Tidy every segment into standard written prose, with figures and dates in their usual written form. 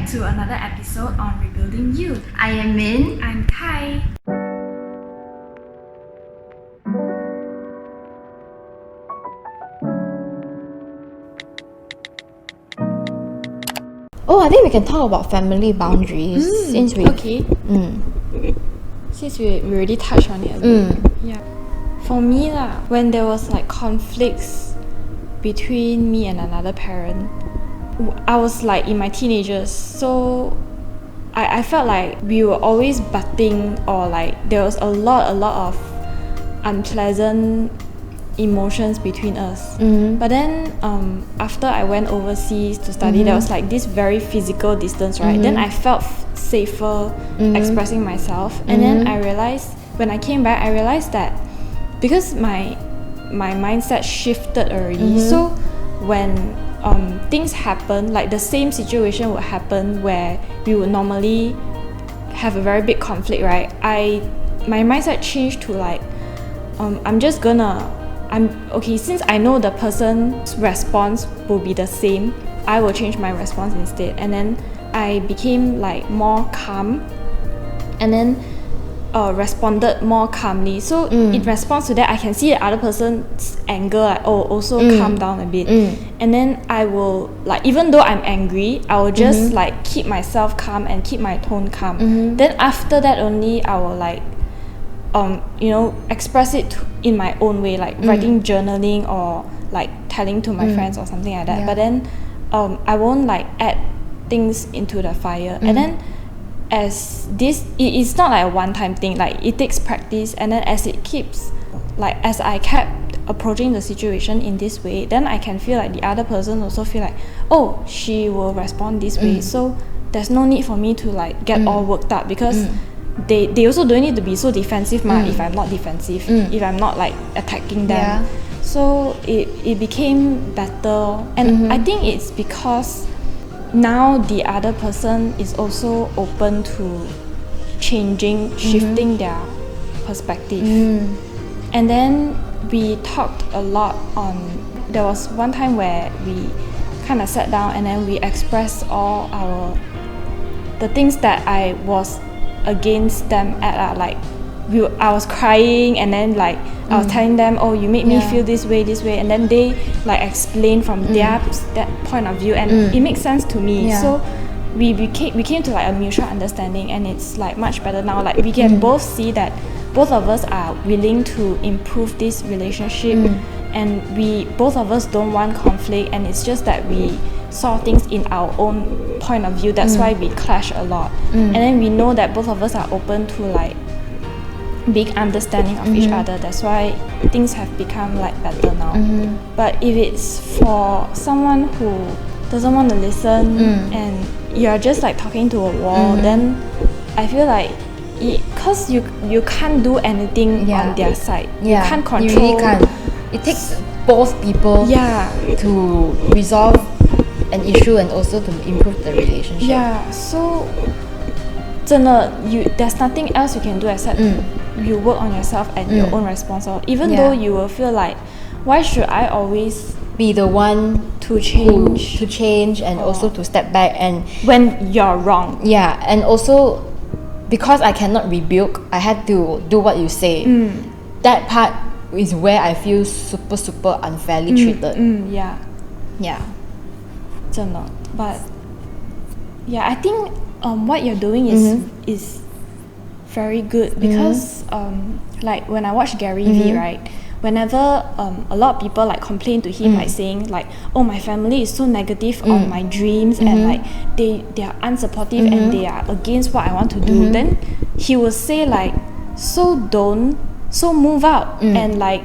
back to another episode on Rebuilding Youth. I am Min. I'm Kai. Oh, I think we can talk about family boundaries since we Since we already touched on it a bit. Yeah. For me when there was like conflicts between me and another parent, I was like in my teenagers, so I felt like we were always butting, or like there was a lot of unpleasant emotions between us. But then after I went overseas to study, there was like this very physical distance, right? Then I felt safer expressing myself, and then I realized when I came back, I realized that because my mindset shifted already, so when things happen, like the same situation would happen where we would normally have a very big conflict, right? My mindset changed to like since I know the person's response will be the same, I will change my response instead. And then I became like more calm, and then responded more calmly. So in response to that, I can see the other person's anger, like, also calm down a bit. And then I will, like, even though I'm angry, I will just like keep myself calm and keep my tone calm. Then after that only, I will like express it in my own way, like writing, journaling, or like telling to my friends or something like that. But then I won't like add things into the fire. And then as this, it's not like a one-time thing, like it takes practice, and then as it keeps, like as I kept approaching the situation in this way, then I can feel like the other person also feel like, oh, she will respond this way, so there's no need for me to like get all worked up, because they also don't need to be so defensive if I'm not defensive, if I'm not like attacking them. So it became better, and I think it's because now the other person is also open to changing, shifting their perspective. And then we talked a lot on, there was one time where we kind of sat down and then we expressed all the things that I was against them at, like I was crying, and then like I was telling them, oh, you made me feel this way, and then they like explain from that point of view, and it makes sense to me. So we came to like a mutual understanding, and it's like much better now. Like we can both see that both of us are willing to improve this relationship, and both of us don't want conflict, and it's just that we saw things in our own point of view. That's why we clash a lot. And then we know that both of us are open to like big understanding of each other. That's why things have become like better now. But if it's for someone who doesn't want to listen, and you're just like talking to a wall, then I feel like because you can't do anything on their side. You can't control. You really can't. It takes both people to resolve an issue and also to improve the relationship. So there's nothing else you can do except you work on yourself and your own response. Even though you will feel like, why should I always be the one to change and also to step back, and when you're wrong. And also because I cannot rebuke, I had to do what you say. That part is where I feel super unfairly treated. But I think what you're doing is very good, because like when I watch Gary Vee, right, whenever a lot of people like complain to him, like saying like, oh, my family is so negative on my dreams, and like they are unsupportive and they are against what I want to do, then he will say like, so move out and like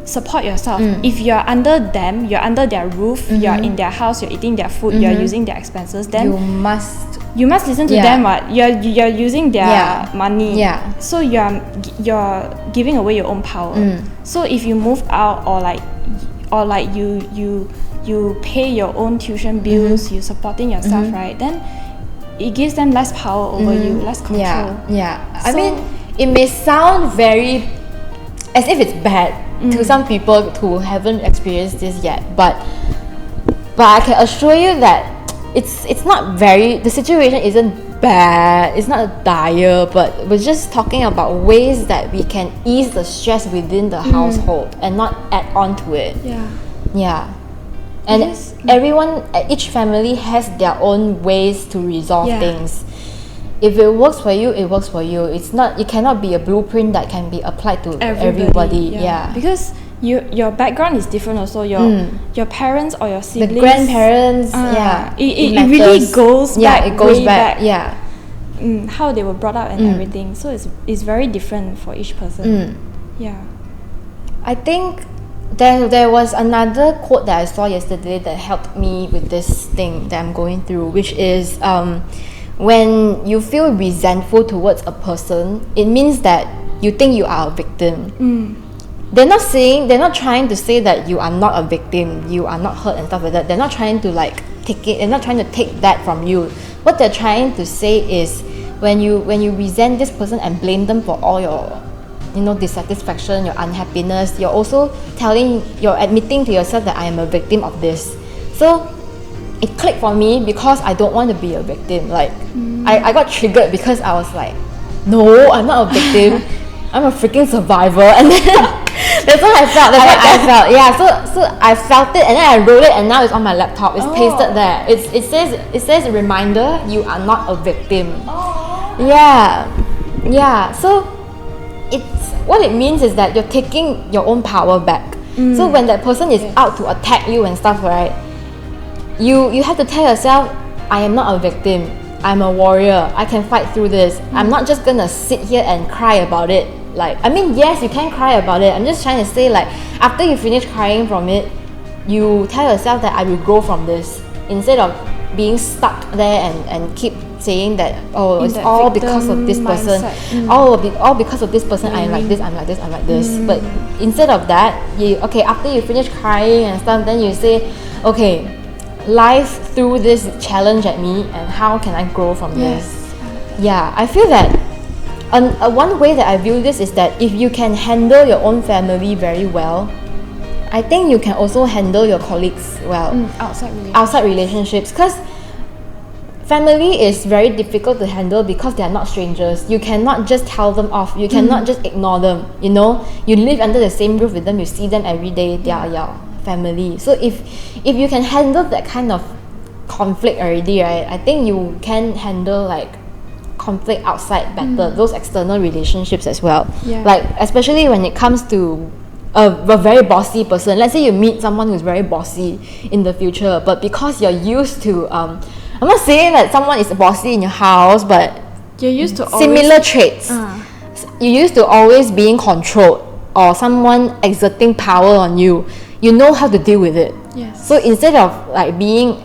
support yourself. If you're under them, you're under their roof, you're in their house, you're eating their food, you're using their expenses, then you must listen to them. You're using their money, so you're giving away your own power. So if you move out, or like you pay your own tuition bills, you supporting yourself, right, then it gives them less power over you, less control. I mean, it may sound very as if it's bad to some people who haven't experienced this yet, but I can assure you that it's not very, the situation isn't bad, it's not dire, but we're just talking about ways that we can ease the stress within the household and not add on to it. Yeah. And each family has their own ways to resolve things. If it works for you, it works for you. It cannot be a blueprint that can be applied to everybody. Yeah. Because your background is different also. Your parents or your siblings, the grandparents, it really goes back. It goes way back. How they were brought up and everything. So it's very different for each person. Yeah. I think there was another quote that I saw yesterday that helped me with this thing that I'm going through, which is when you feel resentful towards a person, it means that you think you are a victim. They're not trying to say that you are not a victim, you are not hurt and stuff like that. They're not trying to take it, they're not trying to take that from you. What they're trying to say is when you resent this person and blame them for all your dissatisfaction, your unhappiness, you're admitting to yourself that I am a victim of this. So it clicked for me because I don't want to be a victim. I got triggered because I was like, no, I'm not a victim. I'm a freaking survivor. And then that's what I felt. Yeah. So I felt it and then I wrote it and now it's on my laptop. It's pasted there. It says reminder, you are not a victim. Yeah. So what it means is that you're taking your own power back. So when that person is out to attack you and stuff, right, you have to tell yourself, I am not a victim, I'm a warrior, I can fight through this. I'm not just gonna sit here and cry about it. Yes, you can cry about it. I'm just trying to say, after you finish crying from it, you tell yourself that I will grow from this, instead of being stuck there and keep saying that, it's all because of this person, all because of this person, I'm like this. But instead of that, after you finish crying and stuff, then you say, okay, life threw this challenge at me and how can I grow from this? I feel that one way that I view this is that if you can handle your own family very well, I think you can also handle your colleagues well. Outside relationships, because family is very difficult to handle because they are not strangers. You cannot just tell them off. You cannot just ignore them. You live under the same roof with them. You see them every day. They are your family. So if you can handle that kind of conflict already, right, I think you can handle conflict outside better, those external relationships as well. Especially when it comes to a very bossy person. Let's say you meet someone who's very bossy in the future, but because you're used to I'm not saying that someone is bossy in your house, but you're used to similar traits. You're used to always being controlled or someone exerting power on you. You know how to deal with it. So instead of being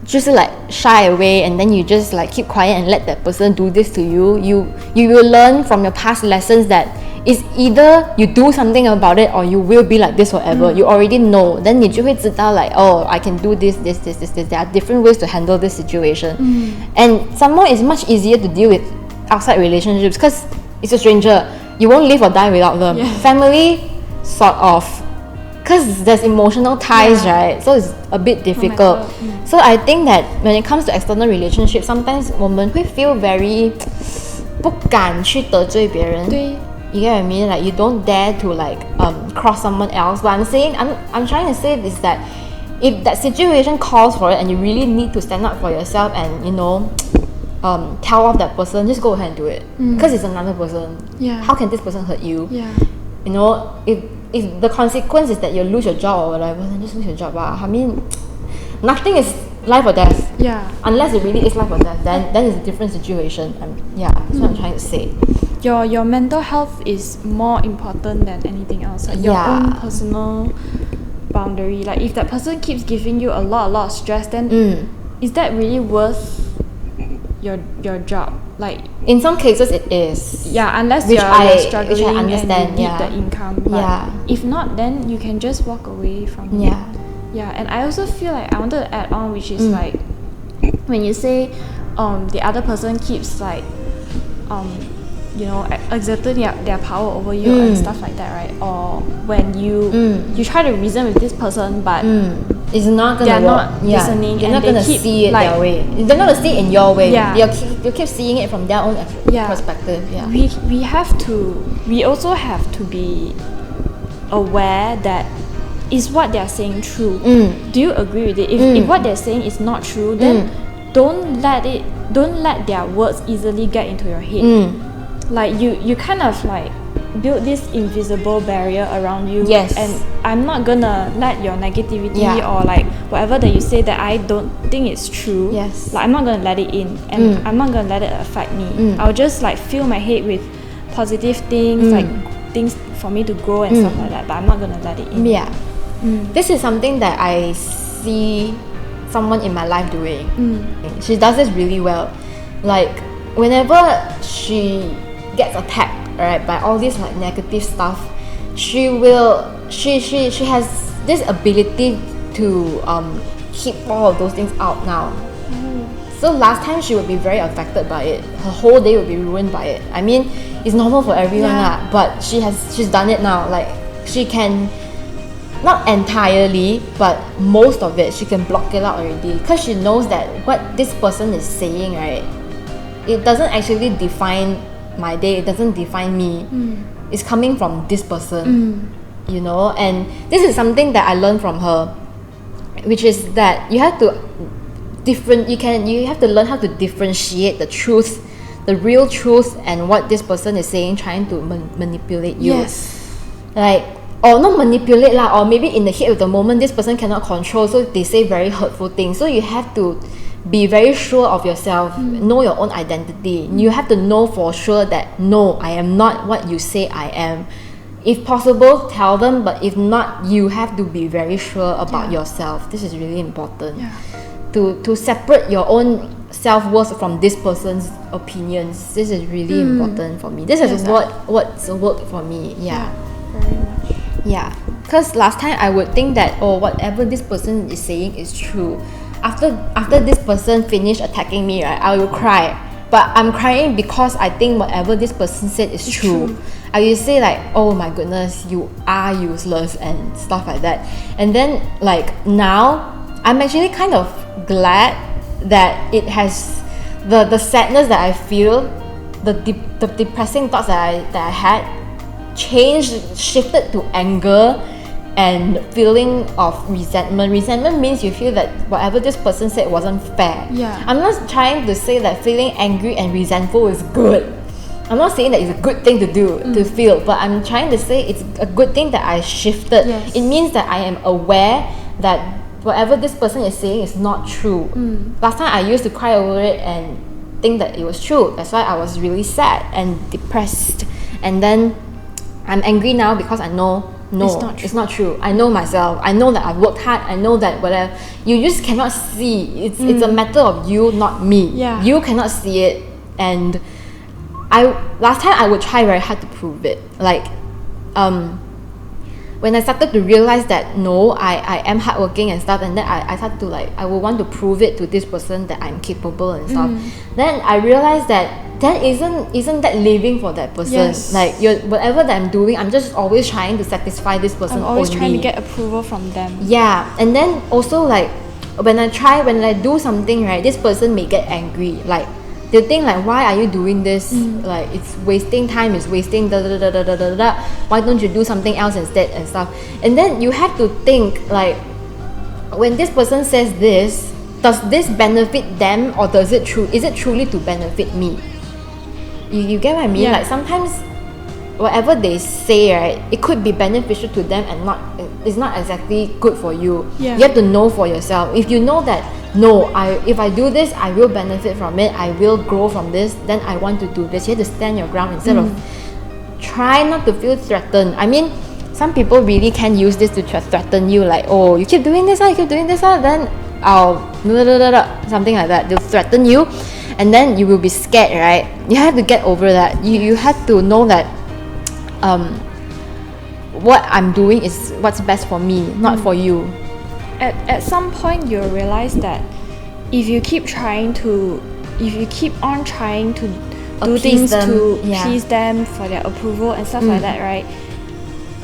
just shy away and then you just keep quiet and let that person do this to you, you will learn from your past lessons that it's either you do something about it or you will be like this forever. You already know. Then 你就会知道I can do this. There are different ways to handle this situation. And someone is much easier to deal with outside relationships because it's a stranger. You won't live or die without them. Family, sort of. Because there's emotional ties, right? So it's a bit difficult. So I think that when it comes to external relationships, sometimes 我们会 feel very 不敢去得罪别人。You get what I mean? You don't dare to cross someone else. But I'm trying to say is that if that situation calls for it and you really need to stand up for yourself and tell off that person, just go ahead and do it. Because it's another person. How can this person hurt you? If the consequence is that you lose your job or whatever, then just lose your job. I mean, nothing is life or death. Unless it really is life or death, then it's a different situation. That's what I'm trying to say. Your mental health is more important than anything else. Your own personal boundary. If that person keeps giving you a lot of stress, then is that really worth your job? In some cases it is. Unless you're struggling and you need the income. But if not, then you can just walk away from it. And I also feel I wanted to add on, which is when you say the other person keeps exerting their power over you and stuff like that, right? Or when you try to reason with this person, but it's not gonna they're work. not listening, You're and not they gonna keep, see it like, their way. They're not gonna see it in your way. Yeah. You keep seeing it from their own perspective. Yeah. we also have to be aware that is what they're saying true. Do you agree with it? If what they're saying is not true, then don't let their words easily get into your head. Like you kind of like build this invisible barrier around you. Yes. And I'm not gonna let your negativity Yeah. or like whatever that you say that I don't think is true. Yes. Like I'm not gonna let it in, and I'm not gonna let it affect me. I'll just like fill my head with positive things, like things for me to grow and stuff like that. But I'm not gonna let it in. Yeah. This is something that I see someone in my life doing. She does this really well. Like whenever she gets attacked, right, by all this like negative stuff, she has this ability to keep all of those things out now. So last time she would be very affected by it. Her whole day would be ruined by it. I mean, it's normal for everyone lah, but she's done it now. Like she can, not entirely, but most of it, she can block it out already, because she knows that what this person is saying, right, it doesn't actually define my day, it doesn't define me. It's coming from this person, you know. And this is something that I learned from her, which is that you have to learn how to differentiate the truth, the real truth, and what this person is saying, trying to manipulate you. Yes. Like, or not manipulate lah, or maybe in the heat of the moment this person cannot control, so they say very hurtful things. So you have to be very sure of yourself, know your own identity. You have to know for sure that no, I am not what you say I am. If possible, tell them, but if not, you have to be very sure about yourself. This is really important. To separate your own self-worth from this person's opinions. This is really important for me. This is what's worked for me. Very much. Yeah, because last time I would think that whatever this person is saying is true. After this person finished attacking me, right, I will cry. But I'm crying because I think whatever this person said is true. I will say like, oh my goodness, you are useless and stuff like that. And then like now, I'm actually kind of glad that it has the sadness that I feel, the depressing thoughts that I had shifted to anger and feeling of resentment. Resentment means you feel that whatever this person said wasn't fair. I'm not trying to say that feeling angry and resentful is good. I'm not saying that it's a good thing to do, to feel, but I'm trying to say it's a good thing that I shifted. It means that I am aware that whatever this person is saying is not true. Last time I used to cry over it and think that it was true. That's why I was really sad and depressed. And then I'm angry now because I know it's not true. I know myself. I know that I've worked hard. I know that whatever. You just cannot see. It's a matter of you, not me. You cannot see it. And last time I would try very hard to prove it. Like when I started to realize that no, I am hardworking and stuff, and then I started to like, I would want to prove it to this person that I'm capable and stuff. Then I realized that isn't that living for that person. Like whatever that I'm doing, I'm just always trying to satisfy this person. I'm always only. trying to get approval from them. And then also like when I do something, right, this person may get angry. Like they think like, why are you doing this? Like it's wasting time, it's wasting why don't you do something else instead and stuff. And then you have to think like, when this person says this, does this benefit them, or is it truly to benefit me? You get what I mean? Like sometimes whatever they say, right, it could be beneficial to them and it's not exactly good for you. You have to know for yourself. If you know that no, if I do this, I will benefit from it, I will grow from this, then I want to do this. You have to stand your ground instead of try not to feel threatened. I mean, some people really can use this to threaten you, like, oh, you keep doing this, then I'll something like that. They'll threaten you, and then you will be scared, right? You have to get over that. You have to know that what I'm doing is what's best for me, not for you. At some point you'll realize that if you keep on trying to do Appease things them, to yeah. please them for their approval and stuff like that, right?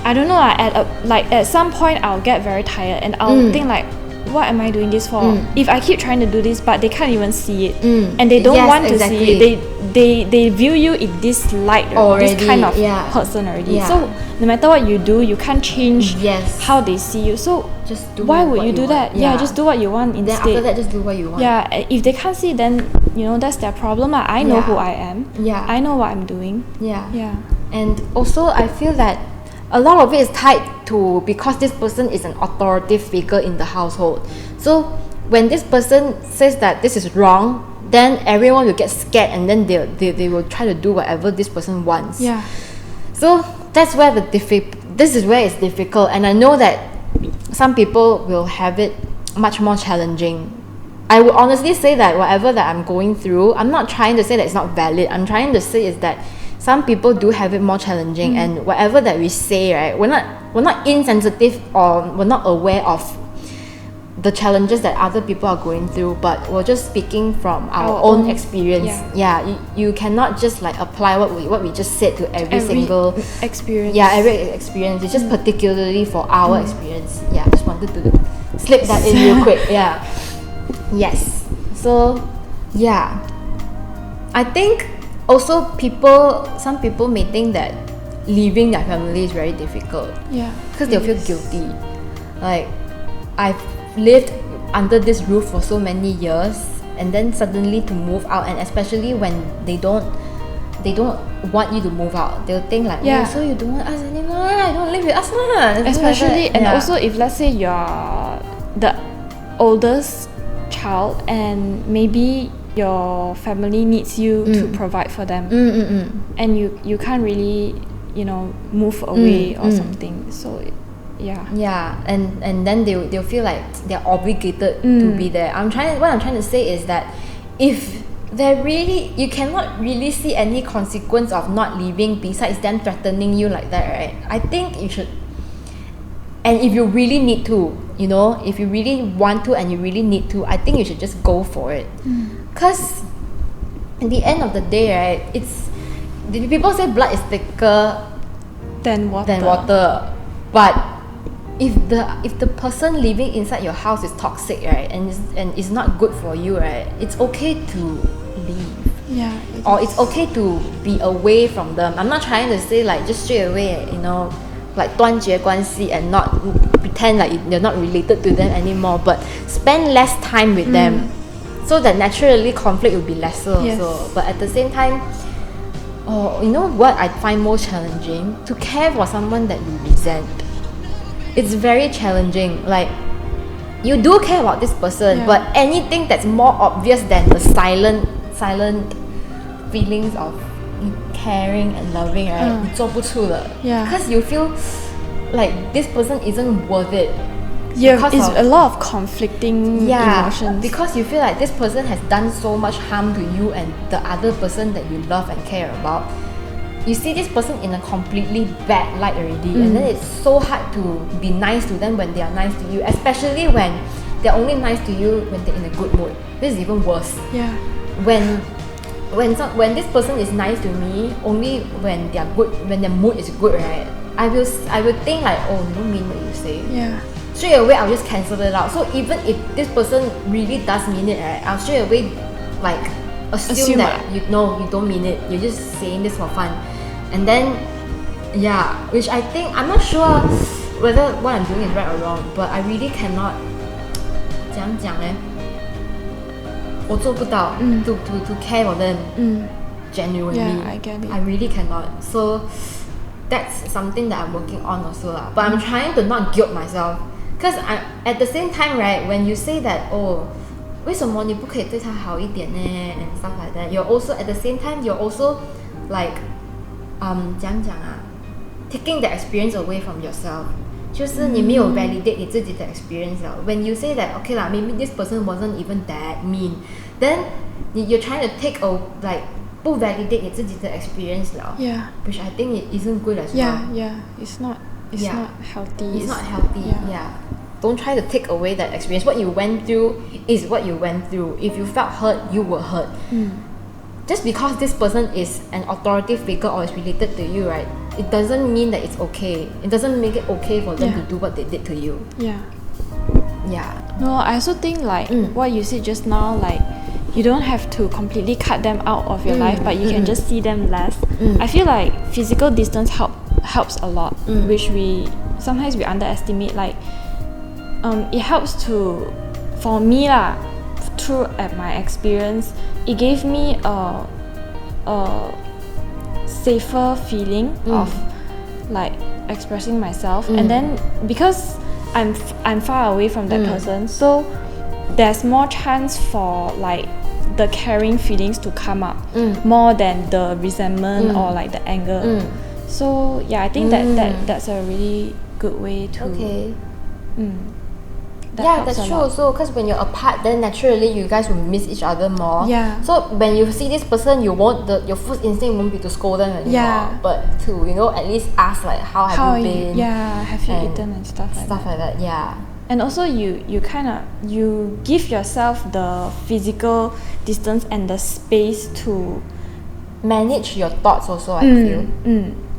I don't know. At some point, I'll get very tired and I'll think like, what am I doing this for? If I keep trying to do this, but they can't even see it, and they don't Yes, want to exactly. see it. They view you in this light, Already, this kind of yeah. person already. Yeah. So no matter what you do, you can't change Yes. how they see you. So Just do why would what you do want. that? Yeah, just do what you want Then instead. after that, just do what you want. Yeah, if they can't see, then that's their problem. I know Yeah. who I am. Yeah. I know what I'm doing. Yeah. Yeah. And also, I feel that a lot of it is tied to because this person is an authoritative figure in the household. So when this person says that this is wrong, then everyone will get scared and then they will try to do whatever this person wants. Yeah. So that's where this is where it's difficult, and I know that some people will have it much more challenging. I would honestly say that whatever that I'm going through, I'm not trying to say that it's not valid. I'm trying to say is that some people do have it more challenging, and whatever that we say, right, we're not insensitive or we're not aware of the challenges that other people are going through, but we're just speaking from our own experience. You cannot just like apply what we just said to every single experience. every experience. It's just particularly for our experience. Just wanted to slip that in real quick. Yes. So I think also some people may think that leaving their family is very difficult. Because they'll feel guilty. Like, I've lived under this roof for so many years, and then suddenly to move out, and especially when they don't want you to move out, they'll think like, oh, so you don't want us anymore, I don't live with us lah. Especially like and also if let's say you're the oldest child and maybe your family needs you to provide for them, and you can't really move away or something. So and then they'll feel like they're obligated to be there. What I'm trying to say is that if you cannot really see any consequence of not leaving besides them threatening you like that, right? I think you should, and if you really need to, if you really want to and you really need to, I think you should just go for it. Because at the end of the day, right, people say blood is thicker than water, but if the person living inside your house is toxic, right, and is not good for you, right, it's okay to leave. Or it's okay to be away from them. I'm not trying to say like just straight away, like 断绝关系 and not pretend like you're not related to them anymore, but spend less time with them, so that naturally conflict will be lesser also. But at the same time, what I find most challenging? To care for someone that you resent. It's very challenging. Like, you do care about this person, but anything that's more obvious than the silent feelings of caring and loving, right? 你做不出的. Because you feel like this person isn't worth it. It's a lot of conflicting emotions. Because you feel like this person has done so much harm to you and the other person that you love and care about. You see this person in a completely bad light already, and then it's so hard to be nice to them when they are nice to you, especially when they're only nice to you when they're in a good mood. This is even worse. When this person is nice to me only when they're good, when their mood is good, right? I will think like, oh, you don't mean what you say. Straight away I'll just cancel it out. So even if this person really does mean it, right, I'll straight away like assume that you don't mean it. You're just saying this for fun. And then which I think, I'm not sure whether what I'm doing is right or wrong, but I really cannot 怎样讲呢？我做不到 to care for them genuinely. I get it. I really cannot. So that's something that I'm working on also lah. But I'm trying to not guilt myself, because at the same time, right, when you say that, 为什么你不可以对他好一点呢 and stuff like that, you're also at the same time you're also like 怎样讲啊 taking the experience away from yourself. 就是你没有 validate 你自己的 experience 了。 When you say that, okay lah, maybe this person wasn't even that mean, then you're trying to take like 不 validate 你自己的 experience 了。 Which I think it isn't good as well. It's not healthy. It's not healthy. Don't try to take away that experience. What you went through is what you went through. If you felt hurt, you were hurt. just because this person is an authority figure or is related to you, right? It doesn't mean that it's okay. It doesn't make it okay for them Yeah. to do what they did to you. Yeah. Yeah. No, I also think like what you said just now, like you don't have to completely cut them out of your life, but you can just see them less. I feel like physical distance helps a lot, which we sometimes we underestimate. Like it helps to, for me lah, through at my experience, it gave me a safer feeling of like expressing myself, and then because I'm far away from that person, so there's more chance for like the caring feelings to come up more than the resentment or like the anger. So yeah, I think that's a really good way to Okay. that Yeah, helps that's a true lot. also, because when you're apart, then naturally you guys will miss each other more. Yeah. So when you see this person, your first instinct won't be to scold them anymore, Yeah. but to at least ask like how have you been, have you and eaten and stuff like stuff that. like that. Yeah. And also you kind of you give yourself the physical distance and the space to Manage your thoughts also, I feel.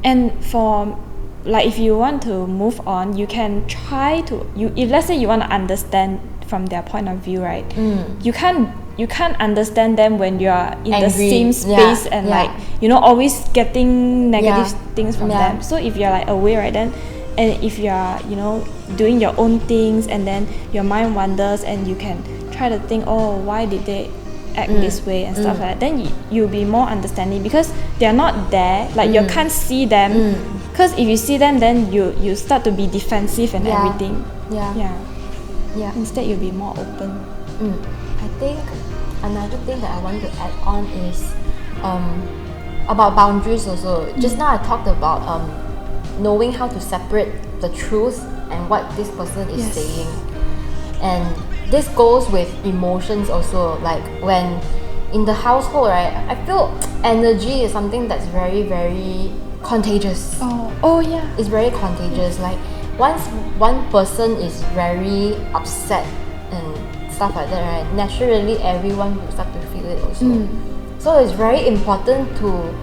and for like if you want to move on, you can try to if let's say you want to understand from their point of view, right? You can't understand them when you are in the Angry. same space and like always getting negative things from them. So if you're like away, right, then and if you are doing your own things, and then your mind wanders and you can try to think, oh, why did they act this way and stuff like that, then you'll be more understanding because they're not there, like you can't see them, because if you see them, then you start to be defensive and everything. Yeah. Instead you'll be more open. I think another thing that I want to add on is about boundaries also. Just now I talked about knowing how to separate the truth and what this person is saying, and this goes with emotions also. Like when in the household, right, I feel energy is something that's very, very contagious. Oh yeah. It's very contagious. Like once one person is very upset and stuff like that, right, naturally everyone will start to feel it also. So it's very important to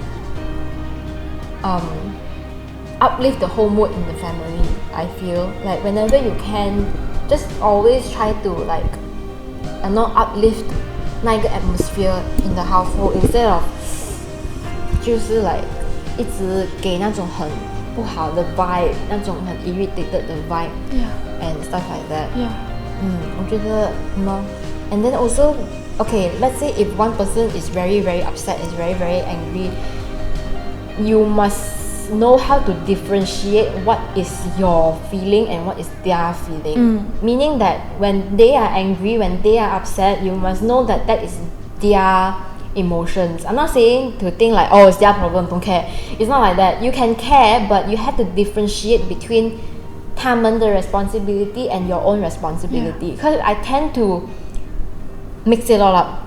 uplift the whole mood in the family. I feel like whenever you can, just always try to like uplift 那一个 atmosphere in the household instead of 就是like 一直给那种很不好的 vibe， 那种很 irritated 的 vibe and stuff like that. 我觉得and then also, okay, let's say if one person is very, very upset, is very, very angry, you must know how to differentiate what is your feeling and what is their feeling. Meaning that when they are angry, when they are upset, you must know that that is their emotions. I'm not saying to think like, oh, it's their problem, don't care. It's not like that. You can care, but you have to differentiate between 他们的 responsibility and your own responsibility. Because I tend to mix it all up.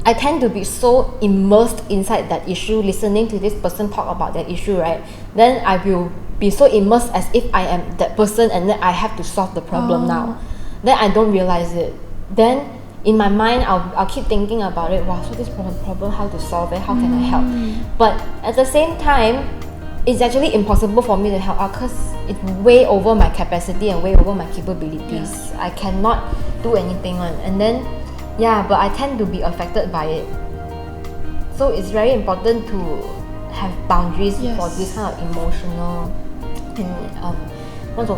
I tend to be so immersed inside that issue, listening to this person talk about that issue, right? Then I will be so immersed as if I am that person and then I have to solve the problem now. Then I don't realize it. Then in my mind, I'll keep thinking about it. Wow, so this problem, how to solve it? How can I help? But at the same time, it's actually impossible for me to help out because it's way over my capacity and way over my capabilities. I cannot do anything on. And then but I tend to be affected by it. So it's very important to have boundaries for this kind of emotional and 那种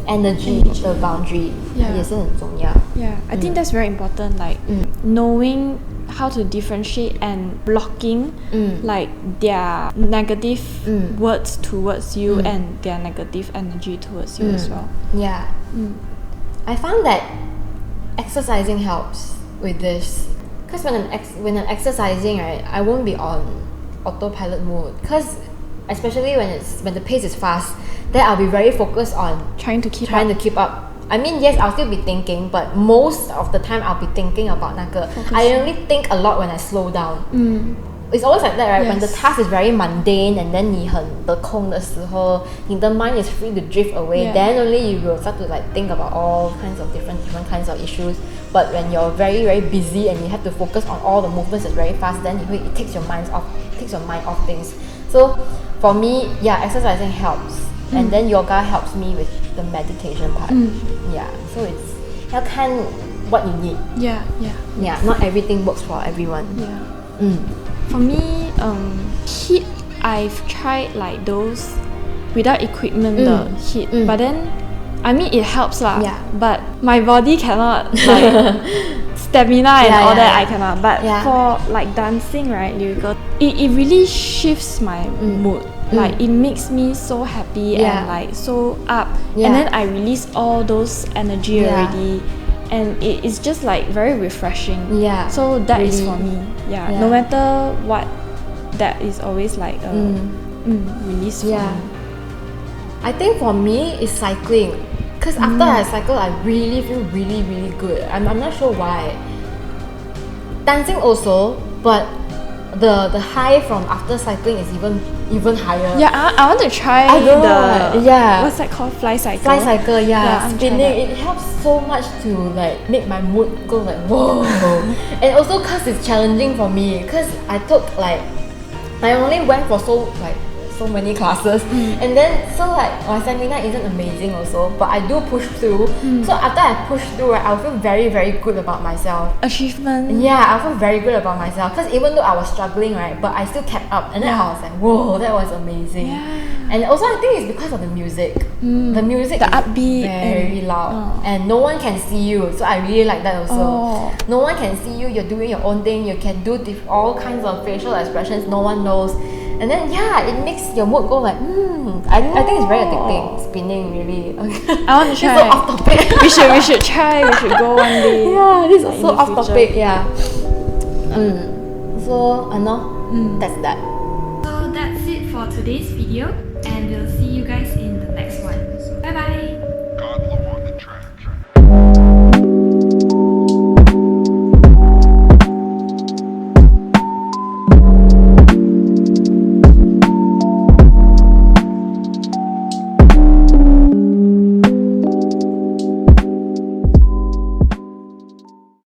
energy 的 boundary 也是很重要。I think that's very important, like knowing how to differentiate and blocking like their negative words towards you and their negative energy towards you as well. I found that exercising helps with this, because when I'm exercising, right, I won't be on autopilot mode, because especially when the pace is fast, then I'll be very focused on Trying to keep up. I mean, yes, I'll still be thinking, but most of the time I'll be thinking about 那个 I only think a lot when I slow down. It's always like that, right? When the task is very mundane and then 你很得空的时候，你的 mind is free to drift away, then only you will start to like think about all kinds of different kinds of issues. But when you're very very busy and you have to focus on all the movements that's very fast, then it takes your mind off things. So for me, yeah, exercising helps, and then yoga helps me with the meditation part. Yeah, so it's 要看 what you need. Yeah. Yeah, not everything works for everyone. Yeah. For me, HIIT, I've tried like those without equipment, the HIIT, but then I mean it helps lah. Yeah. But my body cannot like stamina and all that. I cannot. But for like dancing, right, lyrical, it really shifts my mood. Like it makes me so happy and like so up, and then I release all those energy already. And it's just like very refreshing. Yeah. So that is really. for me. Yeah. No matter what, that is always like a release for me. I think for me it's cycling, because after I cycle I really feel really really good. I'm not sure why. Dancing also, but the high from after cycling is even higher. Yeah, I want to try what's that called? Fly cycle. Fly cycle, Yeah, spinning. It helps so much to like make my mood go like whoa. And also cause it's challenging for me, cause I only went for so many classes, and then so like my stamina isn't amazing also, but I do push through. So after I push through, right, I'll feel very very good about myself. Achievement. Yeah, I feel very good about myself, because even though I was struggling, right, but I still kept up, and then I was like, whoa, that was amazing. And also I think it's because of the music. The music The is upbeat very loud, and no one can see you, so I really like that also. No one can see you, you're doing your own thing, you can do all kinds of facial expressions, no one knows. And then it makes your mood go like I think it's very addicting, spinning really. I want to try. It's so off topic. we should try. We should go one day. Yeah, this is like, so in the off future. topic. Yeah. So I know that's that. So that's it for today's video, and we'll see you guys in the next one. Bye bye!